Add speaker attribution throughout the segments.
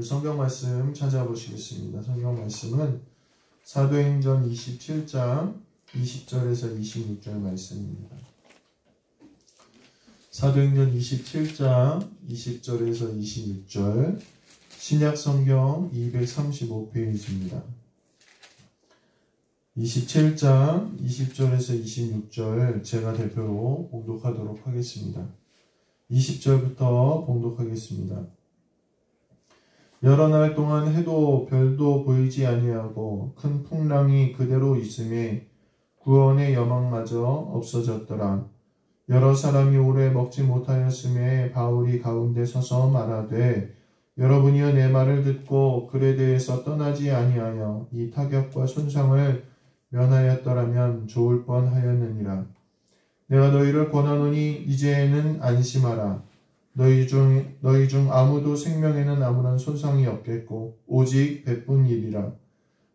Speaker 1: 성경 말씀 찾아보시겠습니다. 성경 말씀은 사도행전 27장 20절에서 26절 말씀입니다. 사도행전 27장 20절에서 26절 신약성경 235페이지입니다. 27장 20절에서 26절 제가 대표로 봉독하도록 하겠습니다. 20절부터 봉독하겠습니다. 여러 날 동안 해도 별도 보이지 아니하고 큰 풍랑이 그대로 있음에 구원의 여망마저 없어졌더라. 여러 사람이 오래 먹지 못하였음에 바울이 가운데 서서 말하되 여러분이여 내 말을 듣고 글에 대해서 떠나지 아니하여 이 타격과 손상을 면하였더라면 좋을 뻔하였느니라. 내가 너희를 권하노니 이제는 안심하라. 너희 중 아무도 생명에는 아무런 손상이 없겠고 오직 배뿐이리라.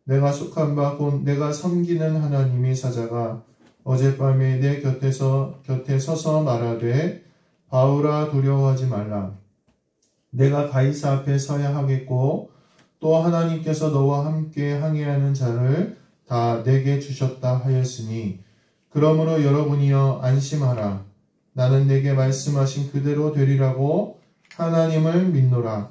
Speaker 1: 내가 속한 바 곧 내가 섬기는 하나님의 사자가 어젯밤에 내 곁에 서서 말하되 바울아 두려워하지 말라. 내가 가이사 앞에 서야 하겠고 또 하나님께서 너와 함께 항해하는 자를 다 내게 주셨다 하였으니 그러므로 여러분이여 안심하라. 나는 내게 말씀하신 그대로 되리라고 하나님을 믿노라.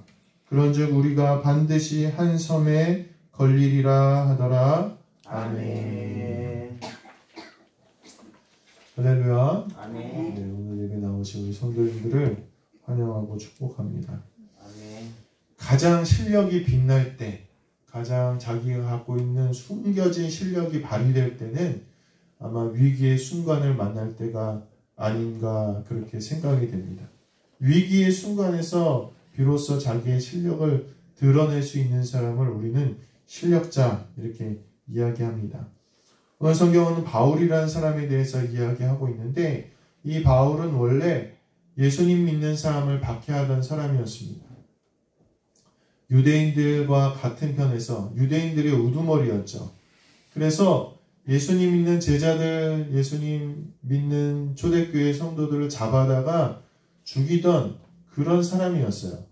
Speaker 1: 그런즉 우리가 반드시 한 섬에 걸리리라 하더라. 아멘. 할렐루야.
Speaker 2: 아멘.
Speaker 1: 네, 오늘 예배 나오신 우리 성도님들을 환영하고 축복합니다.
Speaker 2: 아멘.
Speaker 1: 가장 실력이 빛날 때, 가장 자기가 갖고 있는 숨겨진 실력이 발휘될 때는 아마 위기의 순간을 만날 때가 아닌가 그렇게 생각이 됩니다. 위기의 순간에서 비로소 자기의 실력을 드러낼 수 있는 사람을 우리는 실력자 이렇게 이야기합니다. 오늘 성경은 바울이라는 사람에 대해서 이야기하고 있는데 이 바울은 원래 예수님 믿는 사람을 박해하던 사람이었습니다. 유대인들과 같은 편에서 유대인들의 우두머리였죠. 그래서 예수님 믿는 제자들, 예수님 믿는 초대교회 성도들을 잡아다가 죽이던 그런 사람이었어요.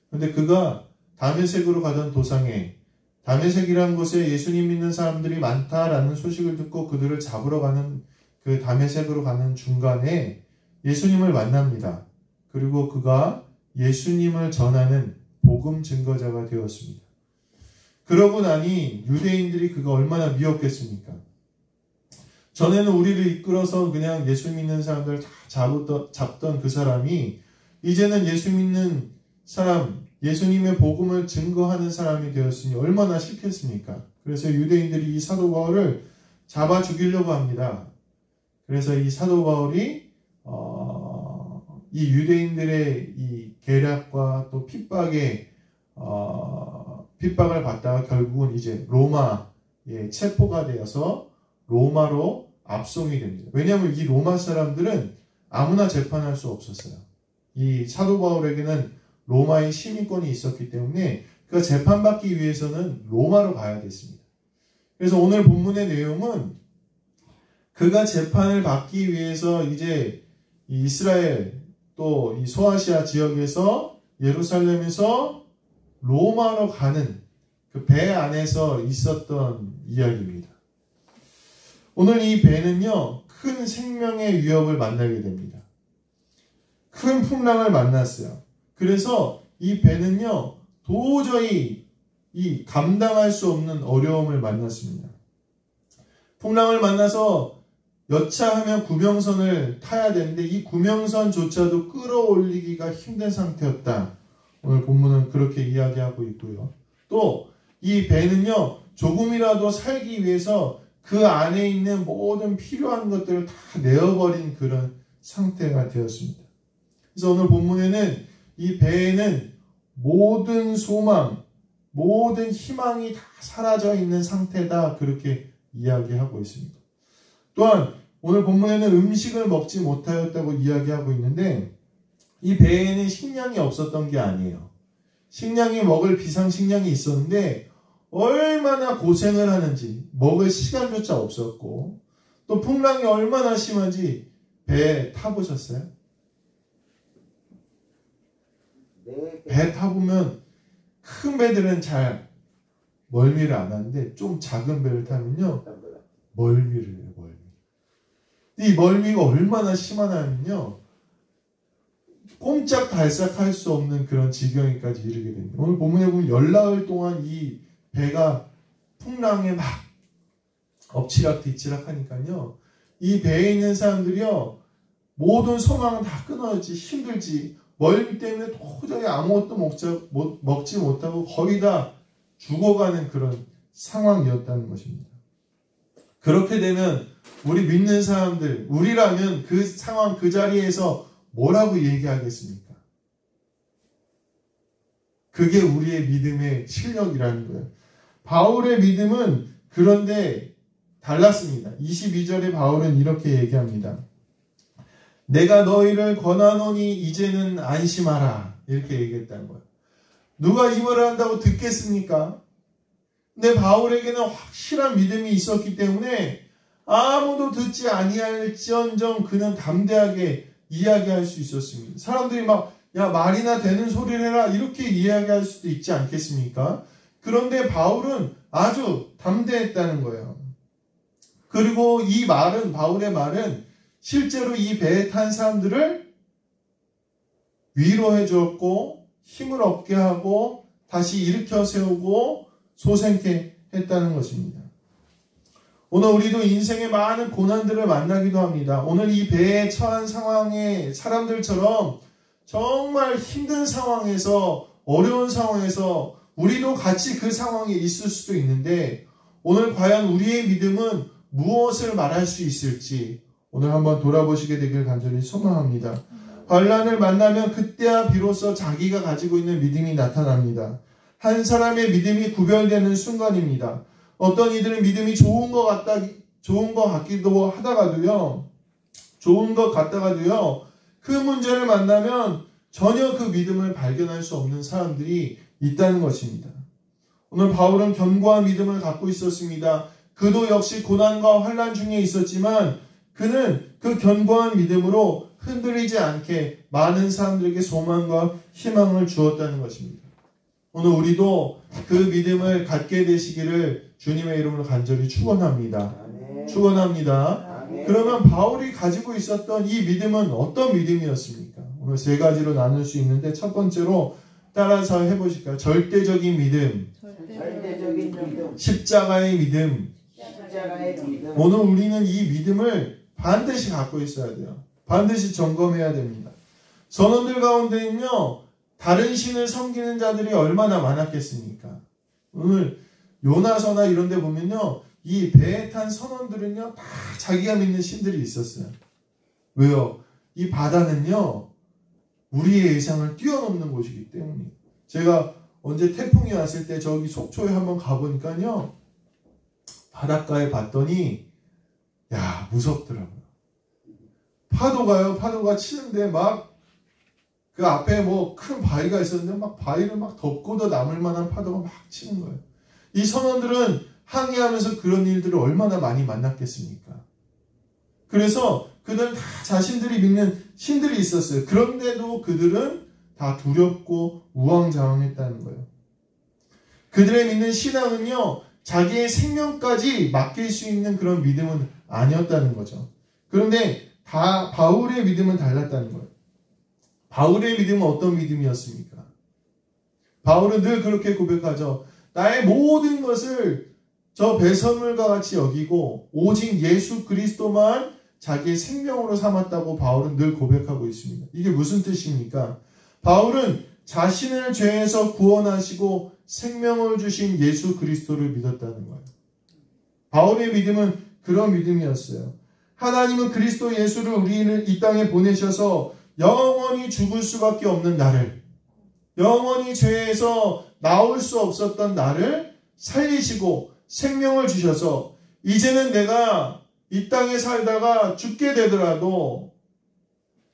Speaker 1: 그런데 그가 다메섹으로 가던 도상에 다메섹이라는 곳에 예수님 믿는 사람들이 많다라는 소식을 듣고 그들을 잡으러 가는 그 다메섹으로 가는 중간에 예수님을 만납니다. 그리고 그가 예수님을 전하는 복음 증거자가 되었습니다. 그러고 나니 유대인들이 그가 얼마나 미웠겠습니까? 전에는 우리를 이끌어서 그냥 예수 믿는 사람들 다 잡던 그 사람이 이제는 예수 믿는 사람, 예수님의 복음을 증거하는 사람이 되었으니 얼마나 싫겠습니까? 그래서 유대인들이 이 사도 바울을 잡아 죽이려고 합니다. 그래서 이 사도 바울이 이 유대인들의 이 계략과 또 핍박을 받다가 결국은 이제 로마에 체포가 되어서 로마로 압송이 됩니다. 왜냐하면 이 로마 사람들은 아무나 재판할 수 없었어요. 이 사도 바울에게는 로마의 시민권이 있었기 때문에 그가 재판받기 위해서는 로마로 가야 됐습니다. 그래서 오늘 본문의 내용은 그가 재판을 받기 위해서 이제 이 이스라엘 또 이 소아시아 지역에서 예루살렘에서 로마로 가는 그 배 안에서 있었던 이야기입니다. 오늘 이 배는요, 큰 생명의 위협을 만나게 됩니다. 큰 풍랑을 만났어요. 그래서 이 배는요, 도저히 이 감당할 수 없는 어려움을 만났습니다. 풍랑을 만나서 여차하면 구명선을 타야 되는데 이 구명선조차도 끌어올리기가 힘든 상태였다. 오늘 본문은 그렇게 이야기하고 있고요. 또 이 배는요, 조금이라도 살기 위해서 그 안에 있는 모든 필요한 것들을 다 내어버린 그런 상태가 되었습니다. 그래서 오늘 본문에는 이 배에는 모든 소망, 모든 희망이 다 사라져 있는 상태다. 그렇게 이야기하고 있습니다. 또한 오늘 본문에는 음식을 먹지 못하였다고 이야기하고 있는데 이 배에는 식량이 없었던 게 아니에요. 식량이 먹을 비상식량이 있었는데 얼마나 고생을 하는지 먹을 시간조차 없었고 또 풍랑이 얼마나 심한지 배에 타보셨어요?
Speaker 2: 네.
Speaker 1: 배 타보면 큰 배들은 잘 멀미를 안 하는데 좀 작은 배를 타면요 멀미를 해요. 멀미. 이 멀미가 얼마나 심하냐면요 꼼짝달싹 할 수 없는 그런 지경에까지 이르게 됩니다. 오늘 본문에 보면 열나흘 동안 이 배가 풍랑에 막 엎치락 뒤치락 하니까요 이 배에 있는 사람들이요 모든 소망은 다 끊어졌지 힘들지 멀미 때문에 도저히 아무것도 먹지 못하고 거의 다 죽어가는 그런 상황이었다는 것입니다. 그렇게 되면 우리 믿는 사람들 우리라면 그 상황 그 자리에서 뭐라고 얘기하겠습니까? 그게 우리의 믿음의 실력이라는 거예요. 바울의 믿음은 그런데 달랐습니다. 22절에 바울은 이렇게 얘기합니다. 내가 너희를 권하노니 이제는 안심하라. 이렇게 얘기했다는 거예요. 누가 이 말을 한다고 듣겠습니까? 근데 바울에게는 확실한 믿음이 있었기 때문에 아무도 듣지 아니할지언정 그는 담대하게 이야기할 수 있었습니다. 사람들이 막 야 말이나 되는 소리를 해라 이렇게 이야기할 수도 있지 않겠습니까? 그런데 바울은 아주 담대했다는 거예요. 그리고 이 말은 바울의 말은 실제로 이 배에 탄 사람들을 위로해 주었고 힘을 얻게 하고 다시 일으켜 세우고 소생케 했다는 것입니다. 오늘 우리도 인생의 많은 고난들을 만나기도 합니다. 오늘 이 배에 처한 상황의 사람들처럼 정말 힘든 상황에서 어려운 상황에서 우리도 같이 그 상황에 있을 수도 있는데 오늘 과연 우리의 믿음은 무엇을 말할 수 있을지 오늘 한번 돌아보시게 되길 간절히 소망합니다. 환난을 만나면 그때야 비로소 자기가 가지고 있는 믿음이 나타납니다. 한 사람의 믿음이 구별되는 순간입니다. 어떤 이들은 믿음이 좋은 것 같기도 하다가도요. 좋은 것 같다가도요. 그 문제를 만나면 전혀 그 믿음을 발견할 수 없는 사람들이 있다는 것입니다. 오늘 바울은 견고한 믿음을 갖고 있었습니다. 그도 역시 고난과 환난 중에 있었지만 그는 그 견고한 믿음으로 흔들리지 않게 많은 사람들에게 소망과 희망을 주었다는 것입니다. 오늘 우리도 그 믿음을 갖게 되시기를 주님의 이름으로 간절히 축원합니다. 축원합니다. 그러면 바울이 가지고 있었던 이 믿음은 어떤 믿음이었습니까? 오늘 세 가지로 나눌 수 있는데 첫 번째로 따라서 해보실까요? 절대적인 믿음, 십자가의 믿음. 오늘 우리는 이 믿음을 반드시 갖고 있어야 돼요. 반드시 점검해야 됩니다. 선원들 가운데는요, 다른 신을 섬기는 자들이 얼마나 많았겠습니까? 오늘 요나서나 이런 데 보면요, 이 배에 탄 선원들은요, 다 자기가 믿는 신들이 있었어요. 왜요? 이 바다는요, 우리의 예상을 뛰어넘는 곳이기 때문이에요. 제가 언제 태풍이 왔을 때 저기 속초에 한번 가보니까요, 바닷가에 봤더니, 야, 무섭더라고요. 파도가 치는데 막, 그 앞에 뭐 큰 바위가 있었는데 막 바위를 막 덮고도 남을 만한 파도가 막 치는 거예요. 이 선원들은 항해하면서 그런 일들을 얼마나 많이 만났겠습니까? 그래서 그들은 다 자신들이 믿는 신들이 있었어요. 그런데도 그들은 다 두렵고 우왕좌왕했다는 거예요. 그들의 믿는 신앙은요, 자기의 생명까지 맡길 수 있는 그런 믿음은 아니었다는 거죠. 그런데 다 바울의 믿음은 달랐다는 거예요. 바울의 믿음은 어떤 믿음이었습니까? 바울은 늘 그렇게 고백하죠. 나의 모든 것을 저 배설물과 같이 여기고 오직 예수 그리스도만 자기의 생명으로 삼았다고 바울은 늘 고백하고 있습니다. 이게 무슨 뜻입니까? 바울은 자신을 죄에서 구원하시고 생명을 주신 예수 그리스도를 믿었다는 거예요. 바울의 믿음은 그런 믿음이었어요. 하나님은 그리스도 예수를 우리를 이 땅에 보내셔서 영원히 죽을 수밖에 없는 나를, 영원히 죄에서 나올 수 없었던 나를 살리시고 생명을 주셔서 이제는 내가 이 땅에 살다가 죽게 되더라도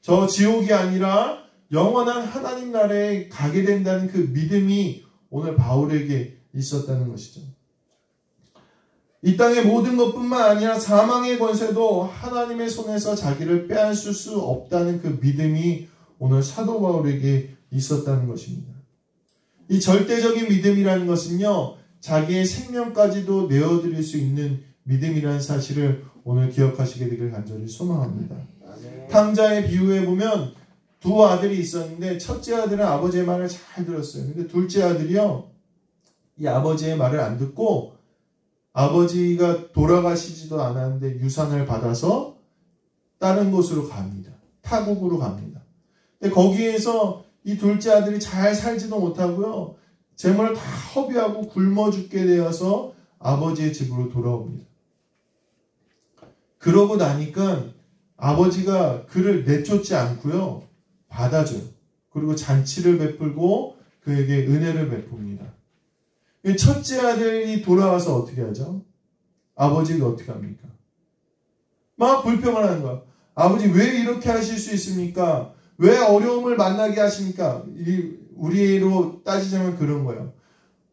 Speaker 1: 저 지옥이 아니라 영원한 하나님 나라에 가게 된다는 그 믿음이 오늘 바울에게 있었다는 것이죠. 이 땅의 모든 것뿐만 아니라 사망의 권세도 하나님의 손에서 자기를 빼앗을 수 없다는 그 믿음이 오늘 사도 바울에게 있었다는 것입니다. 이 절대적인 믿음이라는 것은요, 자기의 생명까지도 내어드릴 수 있는 믿음이라는 사실을 오늘 기억하시게 되길 간절히 소망합니다. 탕자의 비유에 보면 두 아들이 있었는데 첫째 아들은 아버지의 말을 잘 들었어요. 근데 둘째 아들이요, 이 아버지의 말을 안 듣고 아버지가 돌아가시지도 않았는데 유산을 받아서 다른 곳으로 갑니다. 타국으로 갑니다. 근데 거기에서 이 둘째 아들이 잘 살지도 못하고요, 재물을 다 허비하고 굶어 죽게 되어서 아버지의 집으로 돌아옵니다. 그러고 나니까 아버지가 그를 내쫓지 않고요, 받아줘요. 그리고 잔치를 베풀고 그에게 은혜를 베풉니다. 첫째 아들이 돌아와서 어떻게 하죠? 아버지가 어떻게 합니까? 막 불평을 하는 거야. 아버지 왜 이렇게 하실 수 있습니까? 왜 어려움을 만나게 하십니까? 우리로 따지자면 그런 거예요.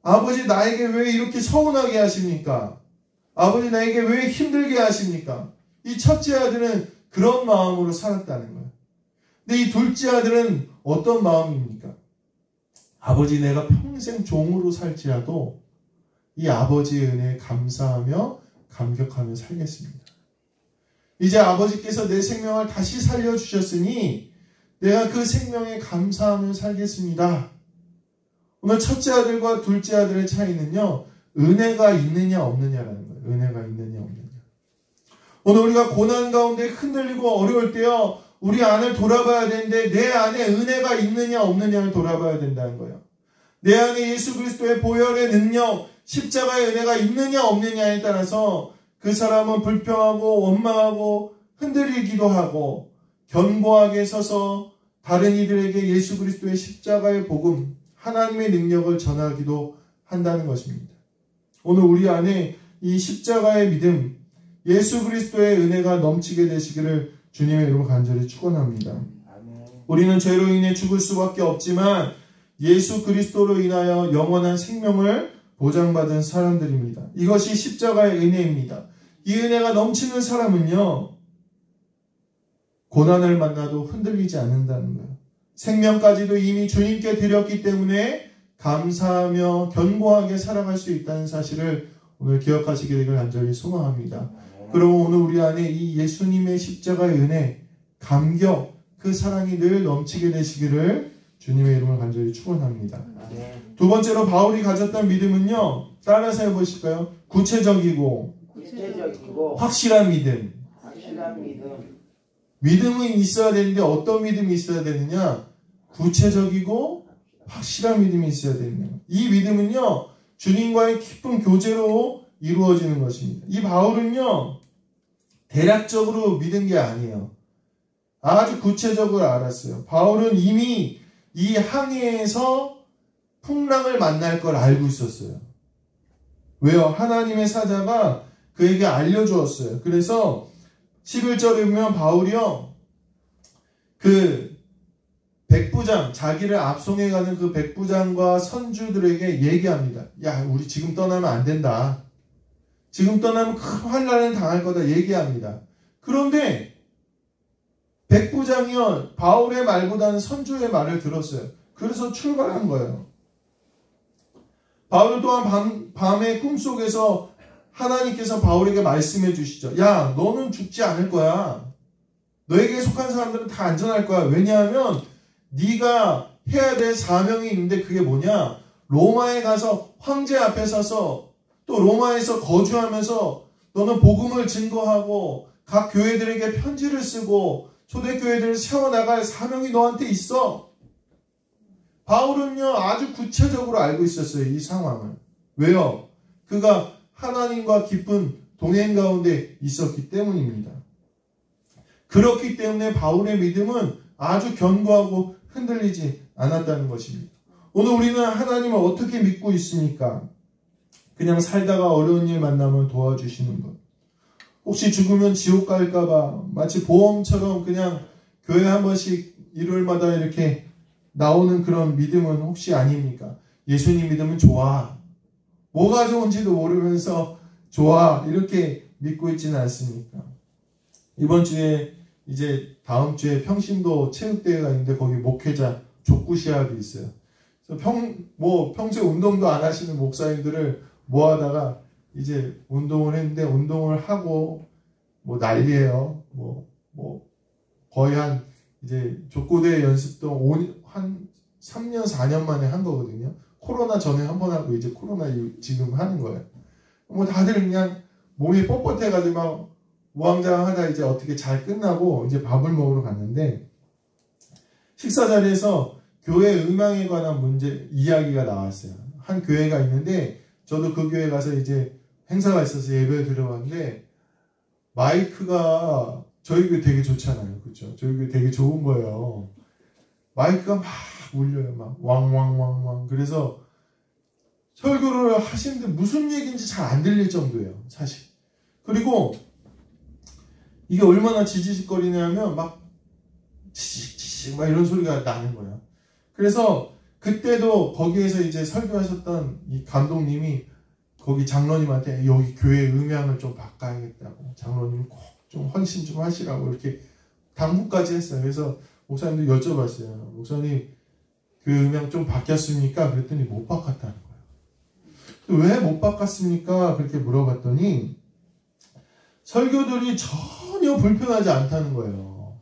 Speaker 1: 아버지 나에게 왜 이렇게 서운하게 하십니까? 아버지 나에게 왜 힘들게 하십니까? 이 첫째 아들은 그런 마음으로 살았다는 거예요. 근데 이 둘째 아들은 어떤 마음입니까? 아버지 내가 평생 종으로 살지라도 이 아버지의 은혜에 감사하며 감격하며 살겠습니다. 이제 아버지께서 내 생명을 다시 살려주셨으니 내가 그 생명에 감사하며 살겠습니다. 오늘 첫째 아들과 둘째 아들의 차이는요, 은혜가 있느냐 없느냐라는 거예요. 은혜가 있느냐 없느냐. 오늘 우리가 고난 가운데 흔들리고 어려울 때요, 우리 안을 돌아봐야 되는데 내 안에 은혜가 있느냐 없느냐를 돌아봐야 된다는 거예요. 내 안에 예수 그리스도의 보혈의 능력, 십자가의 은혜가 있느냐 없느냐에 따라서 그 사람은 불평하고 원망하고 흔들리기도 하고 견고하게 서서 다른 이들에게 예수 그리스도의 십자가의 복음, 하나님의 능력을 전하기도 한다는 것입니다. 오늘 우리 안에 이 십자가의 믿음, 예수 그리스도의 은혜가 넘치게 되시기를 주님의 이름으로 간절히 축원합니다. 우리는 죄로 인해 죽을 수밖에 없지만 예수 그리스도로 인하여 영원한 생명을 보장받은 사람들입니다. 이것이 십자가의 은혜입니다. 이 은혜가 넘치는 사람은요, 고난을 만나도 흔들리지 않는다는 거예요. 생명까지도 이미 주님께 드렸기 때문에 감사하며 견고하게 살아갈 수 있다는 사실을 오늘 기억하시게 되길 간절히 소망합니다. 그리고 오늘 우리 안에 이 예수님의 십자가의 은혜, 감격, 그 사랑이 늘 넘치게 되시기를 주님의 이름을 간절히 축원합니다. 두 번째로 바울이 가졌던 믿음은요, 따라서 해보실까요? 구체적이고 확실한 믿음. 믿음은 있어야 되는데 어떤 믿음이 있어야 되느냐? 구체적이고 확실한 믿음이 있어야 되느냐. 이 믿음은요, 주님과의 깊은 교제로 이루어지는 것입니다. 이 바울은요, 대략적으로 믿은 게 아니에요. 아주 구체적으로 알았어요. 바울은 이미 이 항해에서 풍랑을 만날 걸 알고 있었어요. 왜요? 하나님의 사자가 그에게 알려주었어요. 그래서 11절에 보면 바울이요, 그 백부장, 자기를 압송해가는 그 백부장과 선주들에게 얘기합니다. 야, 우리 지금 떠나면 안 된다. 지금 떠나면 큰 환난을 당할 거다 얘기합니다. 그런데 백부장이요, 바울의 말보다는 선주의 말을 들었어요. 그래서 출발한 거예요. 바울 또한 밤의 꿈속에서 하나님께서 바울에게 말씀해 주시죠. 야, 너는 죽지 않을 거야. 너에게 속한 사람들은 다 안전할 거야. 왜냐하면 네가 해야 될 사명이 있는데 그게 뭐냐? 로마에 가서 황제 앞에 서서 또 로마에서 거주하면서 너는 복음을 증거하고 각 교회들에게 편지를 쓰고 초대교회들을 세워나갈 사명이 너한테 있어. 바울은요, 아주 구체적으로 알고 있었어요. 이 상황을. 왜요? 그가 하나님과 깊은 동행 가운데 있었기 때문입니다. 그렇기 때문에 바울의 믿음은 아주 견고하고 흔들리지 않았다는 것입니다. 오늘 우리는 하나님을 어떻게 믿고 있습니까? 그냥 살다가 어려운 일 만나면 도와주시는 것. 혹시 죽으면 지옥 갈까봐 마치 보험처럼 그냥 교회 한 번씩 일요일마다 이렇게 나오는 그런 믿음은 혹시 아닙니까? 예수님 믿으면 좋아. 뭐가 좋은지도 모르면서 좋아. 이렇게 믿고 있지는 않습니까? 이번 주에 이제 다음 주에 평신도 체육대회가 있는데 거기 목회자 족구 시합이 있어요. 그래서 평소에 운동도 안 하시는 목사님들을 모아다가 이제 운동을 했는데, 운동을 하고 뭐 난리예요. 거의 이제 족고대 연습도 한 3년 4년 만에 한 거거든요. 코로나 전에 한 번 하고 이제 코로나 이후 지금 하는 거예요. 뭐 다들 그냥 몸이 뻣뻣해가지고 막 우왕좌왕하다 이제 어떻게 잘 끝나고 이제 밥을 먹으러 갔는데, 식사 자리에서 교회 음향에 관한 이야기가 나왔어요. 한 교회가 있는데, 저도 그 교회 가서 이제 행사가 있어서 예배에 들어갔는데, 마이크가 저희 교회 되게 좋잖아요. 그렇죠? 저희 교회 되게 좋은 거예요. 마이크가 막 울려요. 막 왕왕왕왕. 그래서 설교를 하시는데 무슨 얘기인지 잘 안 들릴 정도예요. 사실. 그리고 이게 얼마나 지지직거리냐면 막 지직지직 막 이런 소리가 나는 거예요. 그래서 그때도 거기에서 이제 설교하셨던 이 감독님이 거기 장로님한테 여기 교회 음향을 좀 바꿔야겠다고, 장로님 꼭 좀 헌신 좀 하시라고 이렇게 당부까지 했어요. 그래서 목사님도 여쭤봤어요. 목사님 그 음향 좀 바뀌었습니까? 그랬더니 못 바꿨다는 거예요. 왜 못 바꿨습니까? 그렇게 물어봤더니 설교들이 전혀 불편하지 않다는 거예요.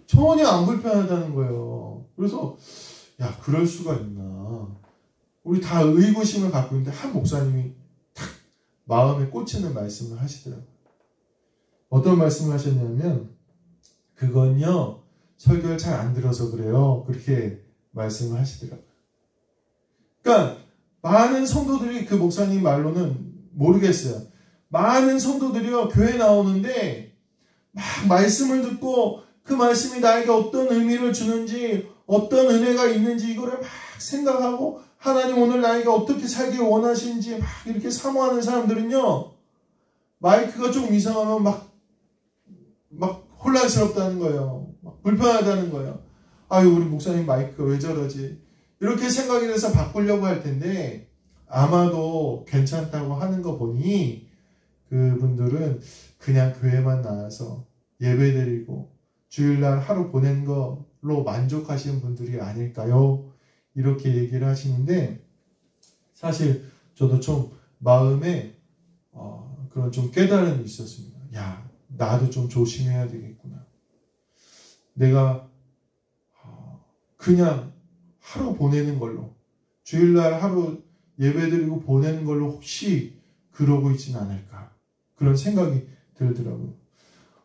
Speaker 1: 전혀 안 불편하다는 거예요. 그래서 야, 그럴 수가 있나. 우리 다 의구심을 갖고 있는데 한 목사님이 탁 마음에 꽂히는 말씀을 하시더라고요. 어떤 말씀을 하셨냐면, 그건요 설교를 잘 안 들어서 그래요. 그렇게 말씀을 하시더라고요. 그러니까 많은 성도들이, 그 목사님 말로는 모르겠어요. 많은 성도들이요 교회 나오는데 막 말씀을 듣고 그 말씀이 나에게 어떤 의미를 주는지, 어떤 은혜가 있는지 이거를 막 생각하고, 하나님 오늘 나에게 어떻게 살길 원하시는지 막 이렇게 사모하는 사람들은요, 마이크가 좀 이상하면 막 혼란스럽다는 거예요. 막 불편하다는 거예요. 아유, 우리 목사님 마이크가 왜 저러지? 이렇게 생각이 돼서 바꾸려고 할 텐데, 아마도 괜찮다고 하는 거 보니 그분들은 그냥 교회만 나와서 예배드리고 주일날 하루 보낸 걸로 만족하시는 분들이 아닐까요? 이렇게 얘기를 하시는데, 사실 저도 좀 마음에 그런 좀 깨달음이 있었습니다. 야, 나도 좀 조심해야 되겠구나. 내가 그냥 하루 보내는 걸로, 주일날 하루 예배드리고 보내는 걸로 혹시 그러고 있지는 않을까, 그런 생각이 들더라고요.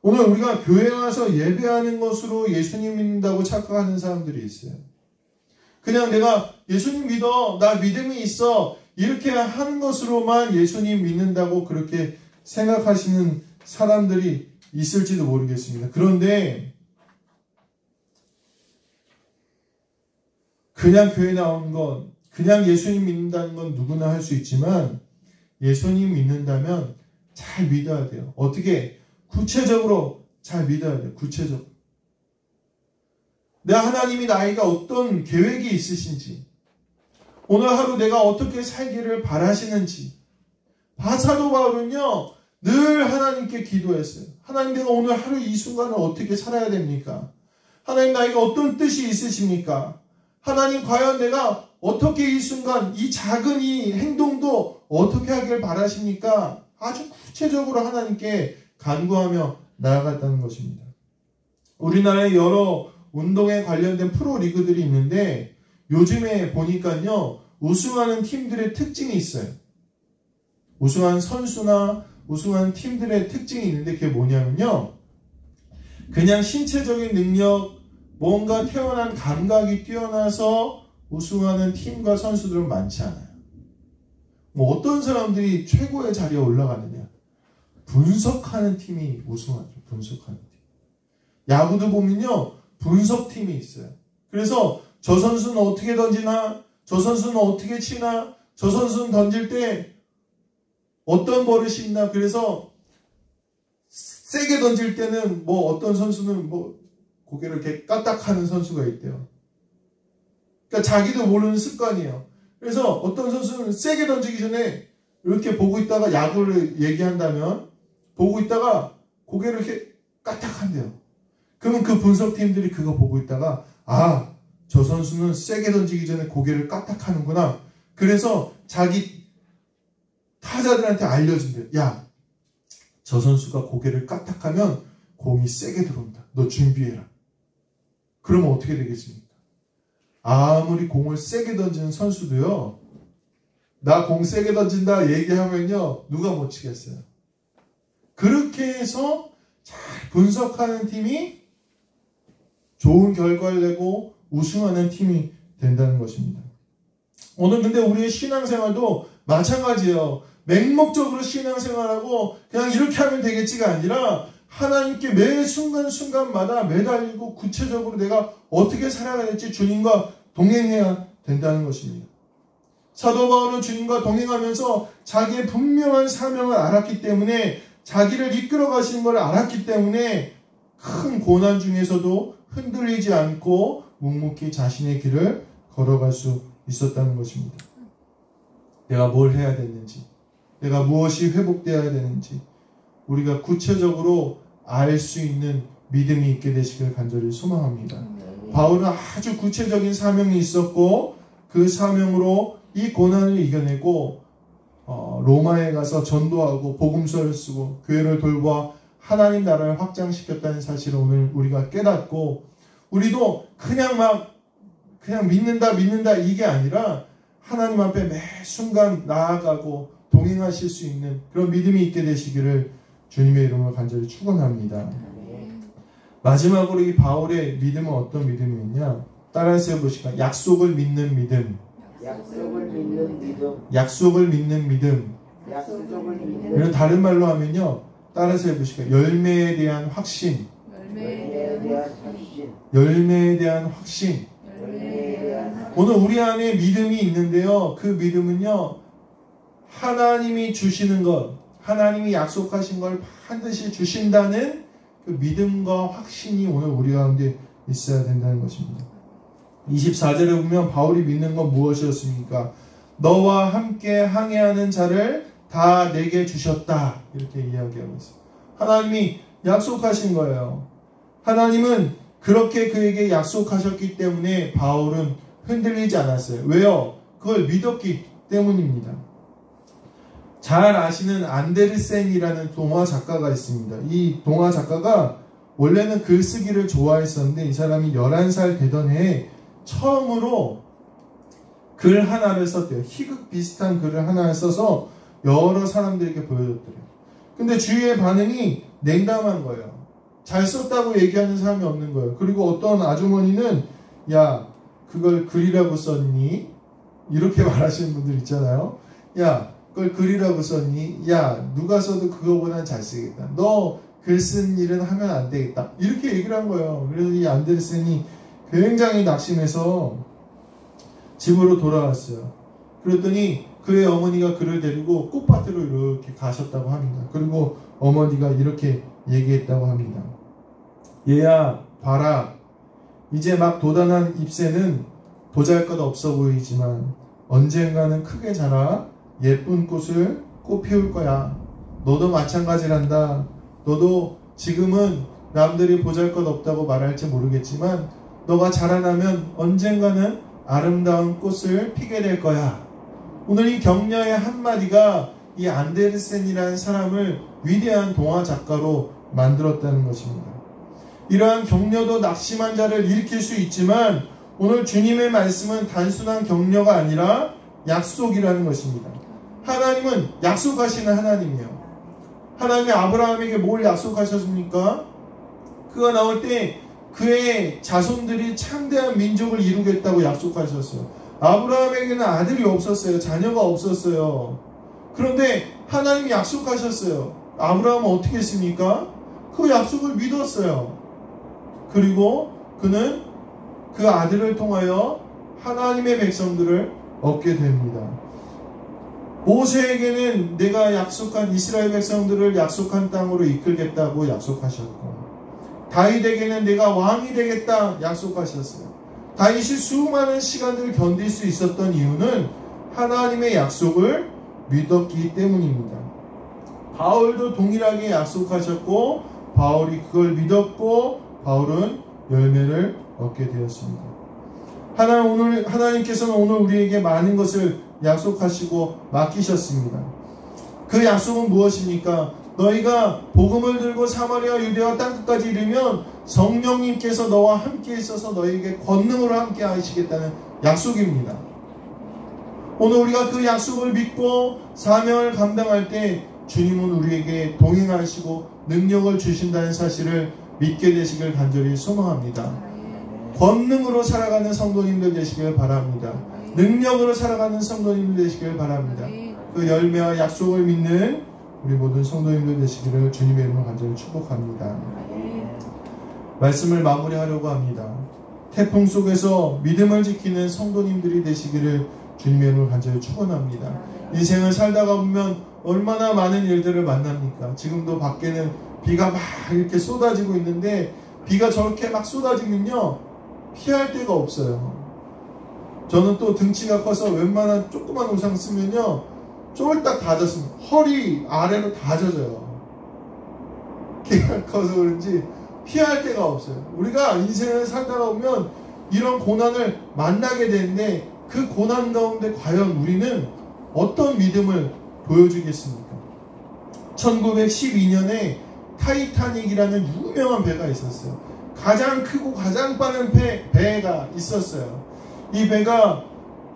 Speaker 1: 오늘 우리가 교회 와서 예배하는 것으로 예수님 믿는다고 착각하는 사람들이 있어요. 그냥 내가 예수님 믿어, 나 믿음이 있어, 이렇게 하는 것으로만 예수님 믿는다고 그렇게 생각하시는 사람들이 있을지도 모르겠습니다. 그런데 그냥 교회 나오는 건, 그냥 예수님 믿는다는 건 누구나 할 수 있지만, 예수님 믿는다면 잘 믿어야 돼요. 어떻게? 구체적으로 잘 믿어야 돼요. 구체적으로. 내 하나님이 나에게 어떤 계획이 있으신지, 오늘 하루 내가 어떻게 살기를 바라시는지. 사도 바울은요 늘 하나님께 기도했어요. 하나님, 내가 오늘 하루 이 순간을 어떻게 살아야 됩니까? 하나님, 나에게 어떤 뜻이 있으십니까? 하나님, 과연 내가 어떻게 이 순간, 이 작은 이 행동도 어떻게 하길 바라십니까? 아주 구체적으로 하나님께 간구하며 나아갔다는 것입니다. 우리나라에 여러 운동에 관련된 프로리그들이 있는데, 요즘에 보니까요 우승하는 팀들의 특징이 있어요. 우승한 선수나 우승하는 팀들의 특징이 있는데, 그게 뭐냐면요, 그냥 신체적인 능력, 뭔가 태어난 감각이 뛰어나서 우승하는 팀과 선수들은 많지 않아요. 뭐 어떤 사람들이 최고의 자리에 올라가느냐, 분석하는 팀이 우승하죠. 분석하는 팀. 야구도 보면요 분석팀이 있어요. 그래서 저 선수는 어떻게 던지나, 저 선수는 어떻게 치나, 저 선수는 던질 때 어떤 버릇이 있나. 그래서 세게 던질 때는 뭐 어떤 선수는 뭐 고개를 이렇게 까딱하는 선수가 있대요. 그러니까 자기도 모르는 습관이에요. 그래서 어떤 선수는 세게 던지기 전에 이렇게 보고 있다가, 야구를 얘기한다면 보고 있다가 고개를 이렇게 까딱한대요. 그러면 그 분석팀들이 그거 보고 있다가, 아, 저 선수는 세게 던지기 전에 고개를 까딱하는구나. 그래서 자기 타자들한테 알려준대요. 야, 저 선수가 고개를 까딱하면 공이 세게 들어온다. 너 준비해라. 그러면 어떻게 되겠습니까? 아무리 공을 세게 던지는 선수도요, 나 공 세게 던진다 얘기하면요, 누가 못 치겠어요. 그렇게 해서 잘 분석하는 팀이 좋은 결과를 내고 우승하는 팀이 된다는 것입니다. 오늘 근데 우리의 신앙생활도 마찬가지예요. 맹목적으로 신앙생활하고 그냥 이렇게 하면 되겠지가 아니라 하나님께 매 순간순간마다 매달리고 구체적으로 내가 어떻게 살아가야 될지 주님과 동행해야 된다는 것입니다. 사도 바울은 주님과 동행하면서 자기의 분명한 사명을 알았기 때문에, 자기를 이끌어 가시는 것을 알았기 때문에 큰 고난 중에서도 흔들리지 않고 묵묵히 자신의 길을 걸어갈 수 있었다는 것입니다. 내가 뭘 해야 되는지, 내가 무엇이 회복되어야 되는지 우리가 구체적으로 알 수 있는 믿음이 있게 되시길 간절히 소망합니다. 바울은 아주 구체적인 사명이 있었고 그 사명으로 이 고난을 이겨내고 로마에 가서 전도하고 복음서를 쓰고 교회를 돌봐 하나님 나라를 확장시켰다는 사실을 오늘 우리가 깨닫고, 우리도 그냥 믿는다 이게 아니라 하나님 앞에 매 순간 나아가고 동행하실 수 있는 그런 믿음이 있게 되시기를 주님의 이름으로 간절히 축원합니다. 마지막으로 이 바울의 믿음은 어떤 믿음이었냐? 따라서 해보시까. 약속을 믿는 믿음.
Speaker 2: 약속을 믿는 믿음.
Speaker 1: 약속을 믿는 믿음.
Speaker 2: 약속을 믿는
Speaker 1: 이런 다른 말로 하면요, 따라서 해보시까. 열매에 대한 확신.
Speaker 2: 열매에 대한 확신.
Speaker 1: 열매에 대한 확신.
Speaker 2: 열매에 대한 확신.
Speaker 1: 오늘 우리 안에 믿음이 있는데요, 그 믿음은요, 하나님이 주시는 것, 하나님이 약속하신 걸 반드시 주신다는 그 믿음과 확신이 오늘 우리 가운데 있어야 된다는 것입니다. 24절에 보면 바울이 믿는 건 무엇이었습니까? 너와 함께 항해하는 자를 다 내게 주셨다, 이렇게 이야기하고 있어요. 하나님이 약속하신 거예요. 하나님은 그렇게 그에게 약속하셨기 때문에 바울은 흔들리지 않았어요. 왜요? 그걸 믿었기 때문입니다. 잘 아시는 안데르센이라는 동화 작가가 있습니다. 이 동화 작가가 원래는 글쓰기를 좋아했었는데 이 사람이 11살 되던 해에 처음으로 글 하나를 썼대요. 희극 비슷한 글을 하나를 써서 여러 사람들에게 보여줬더래요. 근데 주위의 반응이 냉담한 거예요. 잘 썼다고 얘기하는 사람이 없는 거예요. 그리고 어떤 아주머니는 야, 그걸 글이라고 썼니? 이렇게 말하시는 분들 있잖아요. 야, 그걸 글이라고 썼니? 야, 누가 써도 그거보다는 잘 쓰겠다. 너 글 쓴 일은 하면 안 되겠다. 이렇게 얘기를 한 거예요. 그래서 이 안데르센이 굉장히 낙심해서 집으로 돌아왔어요. 그랬더니 그의 어머니가 그를 데리고 꽃밭으로 이렇게 가셨다고 합니다. 그리고 어머니가 이렇게 얘기했다고 합니다. 얘야, 봐라. 이제 막 돋아난 잎새는 보잘것없어 보이지만 언젠가는 크게 자라 예쁜 꽃을 꽃 피울 거야. 너도 마찬가지란다. 너도 지금은 남들이 보잘것없다고 말할지 모르겠지만 너가 자라나면 언젠가는 아름다운 꽃을 피게 될 거야. 오늘 이 격려의 한마디가 이 안데르센이라는 사람을 위대한 동화 작가로 만들었다는 것입니다. 이러한 격려도 낙심한 자를 일으킬 수 있지만 오늘 주님의 말씀은 단순한 격려가 아니라 약속이라는 것입니다. 하나님은 약속하시는 하나님이에요. 하나님이 아브라함에게 뭘 약속하셨습니까? 그가 나올 때 그의 자손들이 창대한 민족을 이루겠다고 약속하셨어요. 아브라함에게는 아들이 없었어요. 자녀가 없었어요. 그런데 하나님이 약속하셨어요. 아브라함은 어떻게 했습니까? 그 약속을 믿었어요. 그리고 그는 그 아들을 통하여 하나님의 백성들을 얻게 됩니다. 모세에게는 내가 약속한 이스라엘 백성들을 약속한 땅으로 이끌겠다고 약속하셨고, 다윗에게는 내가 왕이 되겠다 약속하셨어요. 다윗이 수많은 시간들을 견딜 수 있었던 이유는 하나님의 약속을 믿었기 때문입니다. 바울도 동일하게 약속하셨고 바울이 그걸 믿었고 바울은 열매를 얻게 되었습니다. 하나님께서는 오늘 우리에게 많은 것을 약속하시고 맡기셨습니다. 그 약속은 무엇입니까? 너희가 복음을 들고 사마리아 유대와 땅끝까지 이르면 성령님께서 너와 함께 있어서 너희에게 권능으로 함께 하시겠다는 약속입니다. 오늘 우리가 그 약속을 믿고 사명을 감당할 때 주님은 우리에게 동행하시고 능력을 주신다는 사실을 믿게 되시길 간절히 소망합니다. 권능으로 살아가는 성도님들 되시길 바랍니다. 능력으로 살아가는 성도님들 되시길 바랍니다. 그 열매와 약속을 믿는 우리 모든 성도님들 되시기를 주님의 이름으로 간절히 축복합니다. 말씀을 마무리하려고 합니다. 태풍 속에서 믿음을 지키는 성도님들이 되시기를 주님의 이름으로 간절히 축원합니다. 인생을 살다가 보면 얼마나 많은 일들을 만납니까? 지금도 밖에는 비가 막 이렇게 쏟아지고 있는데 비가 저렇게 막 쏟아지면요 피할 데가 없어요. 저는 또 등치가 커서 웬만한 조그만 우산 쓰면요 쫄딱 다 젖습니다. 허리 아래로 다 젖어요. 키가 커서 그런지 피할 데가 없어요. 우리가 인생을 살다가 보면 이런 고난을 만나게 되는데 그 고난 가운데 과연 우리는 어떤 믿음을 보여주겠습니까? 1912년에 타이타닉이라는 유명한 배가 있었어요. 가장 크고 가장 빠른 배가 있었어요. 이 배가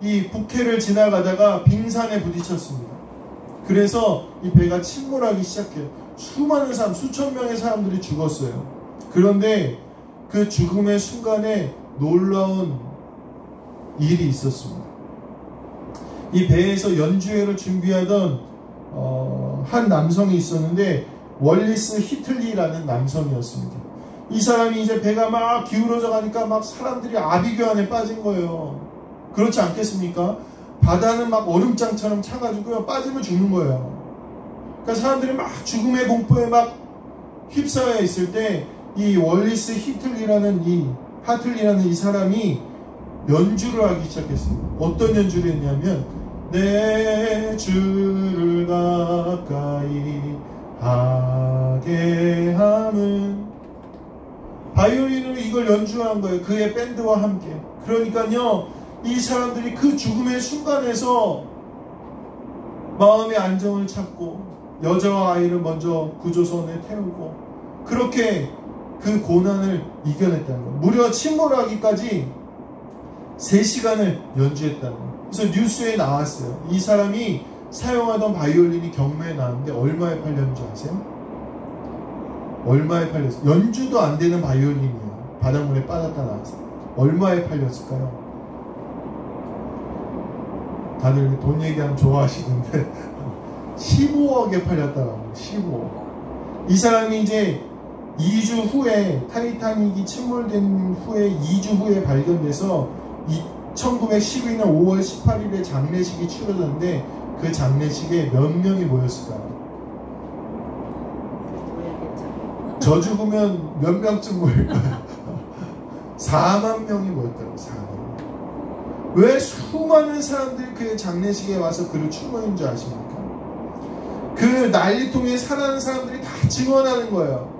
Speaker 1: 이 북해를 지나가다가 빙산에 부딪혔습니다. 그래서 이 배가 침몰하기 시작해요. 수많은 사람, 수천 명의 사람들이 죽었어요. 그런데 그 죽음의 순간에 놀라운 일이 있었습니다. 이 배에서 연주회를 준비하던 한 남성이 있었는데 월리스 히틀리라는 남성이었습니다. 이 사람이 이제 배가 막 기울어져 가니까 막 사람들이 아비규환에 빠진 거예요. 그렇지 않겠습니까? 바다는 막 얼음장처럼 차가지고요 빠지면 죽는 거예요. 그러니까 사람들이 막 죽음의 공포에 막 휩싸여 있을 때 이 월리스 히틀리라는 이 사람이 연주를 하기 시작했습니다. 어떤 연주를 했냐면 내 주를 가까이 하게 함은 바이올린으로 이걸 연주한 거예요. 그의 밴드와 함께. 그러니까요 이 사람들이 그 죽음의 순간에서 마음의 안정을 찾고 여자와 아이를 먼저 구조선에 태우고 그렇게 그 고난을 이겨냈다는 거예요. 무려 침몰하기까지 3시간을 연주했다는 거예요. 그래서 뉴스에 나왔어요. 이 사람이 사용하던 바이올린이 경매에 나왔는데 얼마에 팔렸는지 아세요? 얼마에 팔렸어요? 연주도 안 되는 바이올린이에요. 바닷물에 빠졌다 나왔어요. 얼마에 팔렸을까요? 다들 돈 얘기하면 좋아하시는데 15억에 팔렸다고 합니다. 15억. 이 사람이 이제 2주 후에 타이타닉이 침몰된 후에 2주 후에 발견돼서 1912년 5월 18일에 장례식이 치러졌는데 그 장례식에 몇 명이 모였을까요? 저 죽으면 몇 명쯤 모일까요? 4만 명이 모였다고. 4만. 왜 수많은 사람들이 그 장례식에 와서 그를 추모한 줄 아십니까? 그 난리통에 살아가는 사람들이 다 증언하는 거예요.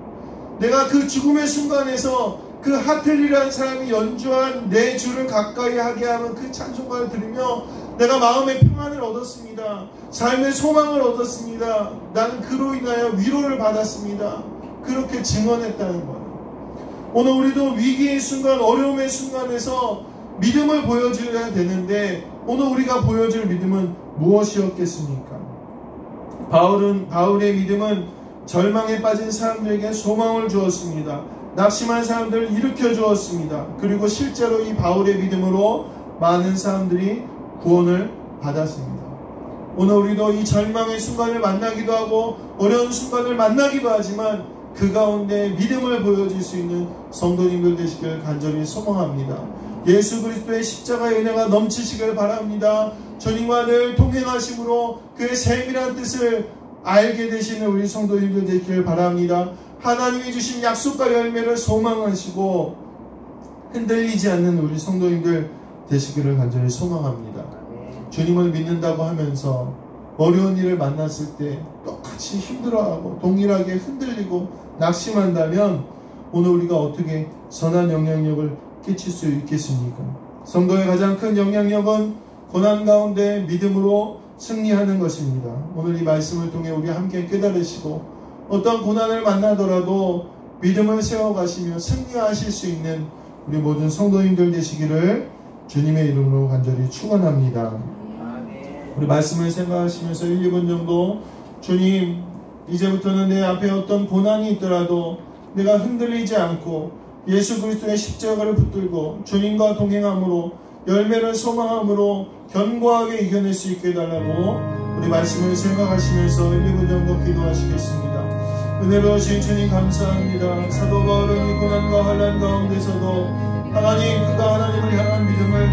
Speaker 1: 내가 그 죽음의 순간에서 그 하틀리라는 사람이 연주한 내 주를 가까이 하게 하는 그 찬송가를 들으며 내가 마음의 평안을 얻었습니다. 삶의 소망을 얻었습니다. 나는 그로 인하여 위로를 받았습니다. 그렇게 증언했다는 거예요. 오늘 우리도 위기의 순간, 어려움의 순간에서 믿음을 보여줘야 되는데 오늘 우리가 보여줄 믿음은 무엇이었겠습니까? 바울의 믿음은 절망에 빠진 사람들에게 소망을 주었습니다. 낙심한 사람들을 일으켜 주었습니다. 그리고 실제로 이 바울의 믿음으로 많은 사람들이 구원을 받았습니다. 오늘 우리도 이 절망의 순간을 만나기도 하고 어려운 순간을 만나기도 하지만 그 가운데 믿음을 보여줄 수 있는 성도님들 되시길 간절히 소망합니다. 예수 그리스도의 십자가의 은혜가 넘치시길 바랍니다. 주님과 늘 동행하심으로 그의 세밀한 뜻을 알게 되시는 우리 성도님들 되시길 바랍니다. 하나님이 주신 약속과 열매를 소망하시고 흔들리지 않는 우리 성도님들 되시기를 간절히 소망합니다. 주님을 믿는다고 하면서 어려운 일을 만났을 때 똑같이 힘들어하고 동일하게 흔들리고 낙심한다면 오늘 우리가 어떻게 선한 영향력을 끼칠 수 있겠습니까? 성도의 가장 큰 영향력은 고난 가운데 믿음으로 승리하는 것입니다. 오늘 이 말씀을 통해 우리 함께 깨달으시고 어떤 고난을 만나더라도 믿음을 세워가시며 승리하실 수 있는 우리 모든 성도님들 되시기를 주님의 이름으로 간절히 축원합니다. 우리 말씀을 생각하시면서 1, 2분 정도 주님, 이제부터는 내 앞에 어떤 고난이 있더라도 내가 흔들리지 않고 예수 그리스도의 십자가를 붙들고 주님과 동행함으로 열매를 소망함으로 견고하게 이겨낼 수 있게 해달라고 우리 말씀을 생각하시면서 1, 2분 정도 기도하시겠습니다. 은혜로우신 주님 감사합니다. 사도 바울은 이 고난과 환난 가운데서도 하나님, 그가 하나님을 향한 믿음을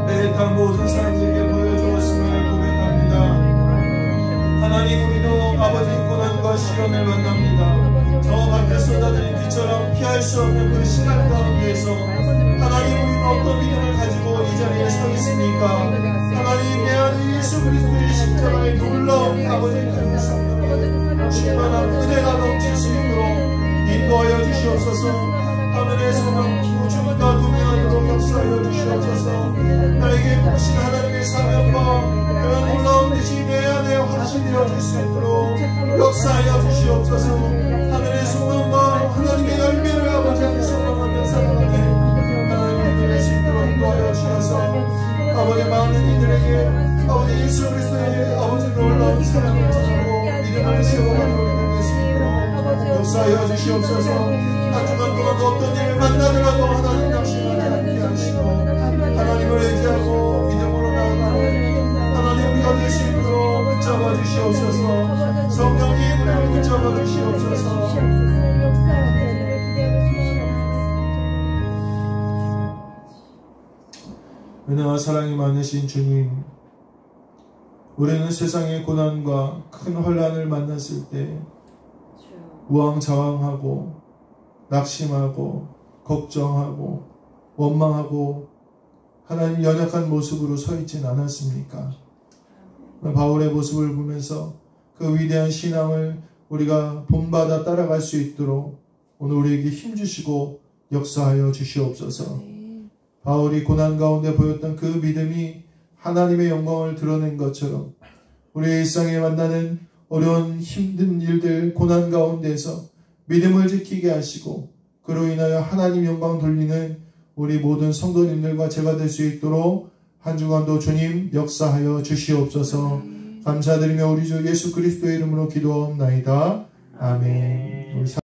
Speaker 1: 베레탄 모든 사람들에게 보여주었음을 고백합니다. 하나님, 우리도 아버지 고난과 시련을 만납니다. 저 밖에 쏟아지는 비처럼 피할 수 없는 그 시간 가운데에서 하나님, 우리는 어떤 믿음을 가지고 이 자리에 서 있습니까? 하나님, 내 안에 예수 그리스도의 십자가의 놀라운 아버지 그 성령의 충만한 은혜가 넘칠 수 있도록 인도하여 주시옵소서. 하늘에서는 주님과 동행하도록 역사하여 주시옵소서. 나에게 부신 하나님의 사명과 그런 놀라운 뜻이 내 안에 확신이 되어질 수 있도록 역사하여 주시옵소서. 하늘의 소망과 하나님의 열매를 아버지 앞에 소망하는 사람에게 하나님을 드릴 수 있도록 인도하여 주셔서 아버지 많은 이들에게 아버지 예수 그리스도의 아버지 놀라운 사랑을 전하고 믿음을 세워가도록 될 수 있도록 역사하여 주시옵소서. 한 주간 동안 어떤 일을 만나더라도 하나님 당신을 함께 하시고 하나님을 의지하고 믿음으로 나아가는 하나님 우리가 될 수 있도록 붙잡아 주시옵소서. 성령님 우리를 붙잡아 주시옵소서. 은혜와 사랑이 많으신 주님, 우리는 세상의 고난과 큰 환난을 만났을 때 우왕좌왕하고 낙심하고 걱정하고 원망하고 하나님 연약한 모습으로 서 있진 않았습니까? 바울의 모습을 보면서 그 위대한 신앙을 우리가 본받아 따라갈 수 있도록 오늘 우리에게 힘주시고 역사하여 주시옵소서. 바울이 고난 가운데 보였던 그 믿음이 하나님의 영광을 드러낸 것처럼 우리의 일상에 만나는 어려운 힘든 일들 고난 가운데서 믿음을 지키게 하시고 그로 인하여 하나님 영광 돌리는 우리 모든 성도님들과 제가 될 수 있도록 한 주간도 주님 역사하여 주시옵소서. 감사드리며 우리 주 예수 그리스도의 이름으로 기도하옵나이다. 아멘.